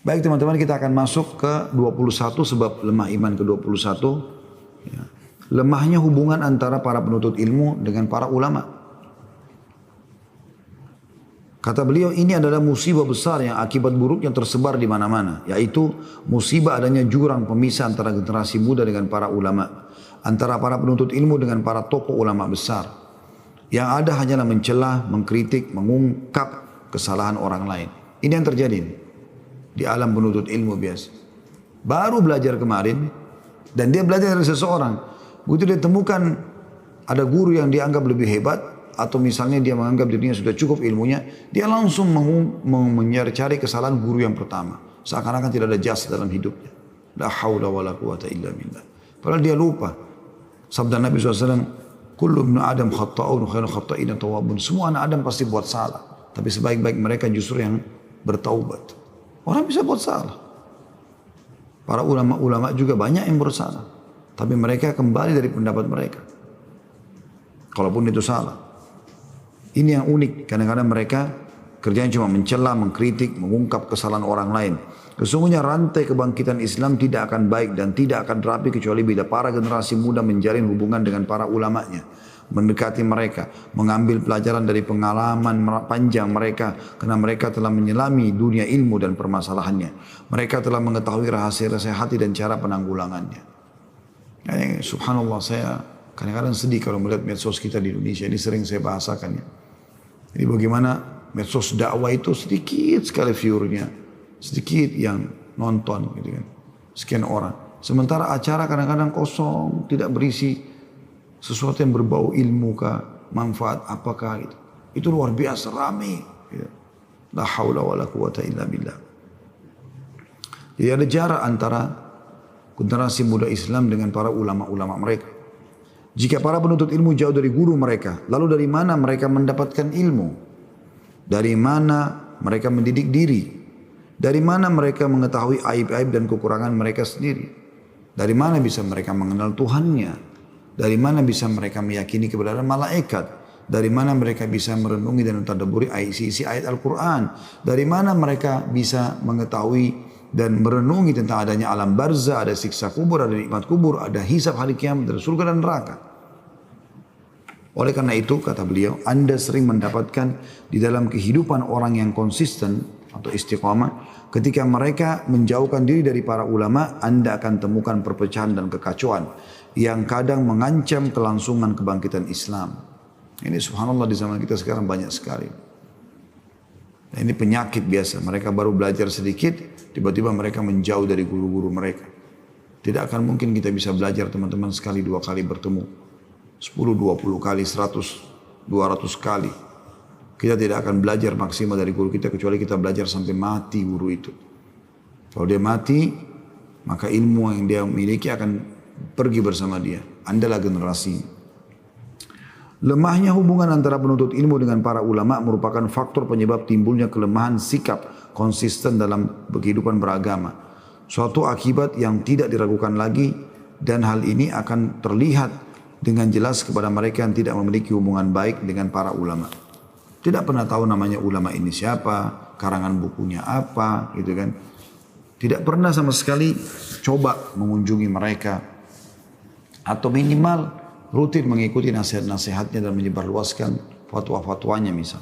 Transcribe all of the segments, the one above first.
Baik teman-teman, kita akan masuk ke 21 sebab lemah iman ke 21. Ya. Lemahnya hubungan antara para penuntut ilmu dengan para ulama. Kata beliau, ini adalah musibah besar yang akibat buruknya tersebar di mana-mana. Yaitu musibah adanya jurang pemisah antara generasi muda dengan para ulama. Antara para penuntut ilmu dengan para tokoh ulama besar. Yang ada hanyalah mencela, mengkritik, mengungkap kesalahan orang lain. Ini yang terjadi di alam penuntut ilmu biasa. Baru belajar kemarin dan dia belajar dari seseorang. Begitu dia temukan ada guru yang dianggap lebih hebat atau misalnya dia menganggap dirinya sudah cukup ilmunya, dia langsung mencari kesalahan guru yang pertama. Seakan-akan tidak ada jasa dalam hidupnya. La haula wa la quwata illa billah. Padahal dia lupa. Sabda Nabi SAW, kullu ibnu Adam khatta'un khairu khatta'in tawwabun. Semua anak Adam pasti buat salah. Tapi sebaik-baik mereka justru yang bertaubat. Orang bisa buat salah. Para ulama-ulama juga banyak yang bersalah. Tapi mereka kembali dari pendapat mereka. Kalaupun itu salah. Ini yang unik. Kadang-kadang mereka kerjanya cuma mencela, mengkritik, mengungkap kesalahan orang lain. Sesungguhnya rantai kebangkitan Islam tidak akan baik dan tidak akan rapi kecuali bila para generasi muda menjalin hubungan dengan para ulamanya. Mendekati mereka, mengambil pelajaran dari pengalaman panjang mereka, karena mereka telah menyelami dunia ilmu dan permasalahannya. Mereka telah mengetahui rahasia-rahasia hati dan cara penanggulangannya. Subhanallah, saya kadang-kadang sedih kalau melihat medsos kita di Indonesia. Ini sering saya bahasakan ya. Jadi bagaimana medsos dakwah itu sedikit sekali viewernya, sedikit yang nonton gitu kan, sekian orang. Sementara acara kadang-kadang kosong, tidak berisi sesuatu yang berbau ilmu kah, manfaat apakah gitu. Itu luar biasa ramai. Ya. La haula wa la quwata illa billah. Jadi ada jarak antara generasi muda Islam dengan para ulama-ulama mereka. Jika para penuntut ilmu jauh dari guru mereka, lalu dari mana mereka mendapatkan ilmu? Dari mana mereka mendidik diri? Dari mana mereka mengetahui aib-aib dan kekurangan mereka sendiri? Dari mana bisa mereka mengenal Tuhannya? Dari mana bisa mereka meyakini keberadaan malaikat? Dari mana mereka bisa merenungi dan mentadabburi isi ayat Al-Quran? Dari mana mereka bisa mengetahui dan merenungi tentang adanya alam barzah, ada siksa kubur, ada nikmat kubur, ada hisab hari kiamat, ada surga dan neraka. Oleh karena itu, kata beliau, Anda sering mendapatkan di dalam kehidupan orang yang konsisten atau istiqamah, ketika mereka menjauhkan diri dari para ulama, Anda akan temukan perpecahan dan kekacauan yang kadang mengancam kelangsungan kebangkitan Islam. Ini subhanallah di zaman kita sekarang banyak sekali. Nah, ini penyakit biasa. Mereka baru belajar sedikit, tiba-tiba mereka menjauh dari guru-guru mereka. Tidak akan mungkin kita bisa belajar teman-teman sekali, dua kali bertemu. 10, 20 kali, 100, 200 kali. Kita tidak akan belajar maksimal dari guru kita kecuali kita belajar sampai mati guru itu. Kalau dia mati, maka ilmu yang dia miliki akan pergi bersama dia. Andalah generasi. Lemahnya hubungan antara penuntut ilmu dengan para ulama merupakan faktor penyebab timbulnya kelemahan sikap konsisten dalam kehidupan beragama. Suatu akibat yang tidak diragukan lagi, dan hal ini akan terlihat dengan jelas kepada mereka yang tidak memiliki hubungan baik dengan para ulama. Tidak pernah tahu namanya ulama ini siapa, karangan bukunya apa, gitu kan. Tidak pernah sama sekali coba mengunjungi mereka, atau minimal rutin mengikuti nasihat-nasihatnya dan menyebarluaskan fatwa-fatwanya misal.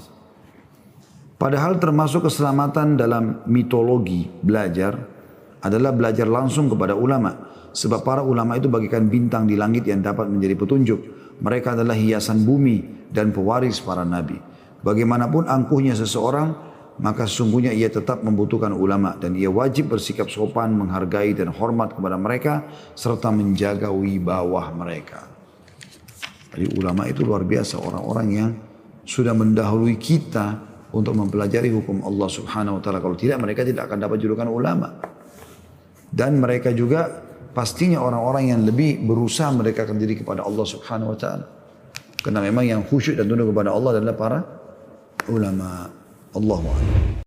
Padahal termasuk keselamatan dalam mitologi belajar adalah belajar langsung kepada ulama. Sebab para ulama itu bagaikan bintang di langit yang dapat menjadi petunjuk. Mereka adalah hiasan bumi dan pewaris para nabi. Bagaimanapun angkuhnya seseorang, maka sesungguhnya ia tetap membutuhkan ulama. Dan ia wajib bersikap sopan, menghargai dan hormat kepada mereka, serta menjaga wibawah mereka. Jadi ulama itu luar biasa, orang-orang yang sudah mendahului kita untuk mempelajari hukum Allah subhanahu wa ta'ala. Kalau tidak, mereka tidak akan dapat julukan ulama. Dan mereka juga pastinya orang-orang yang lebih berusaha mendekatkan diri kepada Allah subhanahu wa ta'ala. Karena memang yang khusyuk dan tunduk kepada Allah adalah para ulama. Allahu a'lam.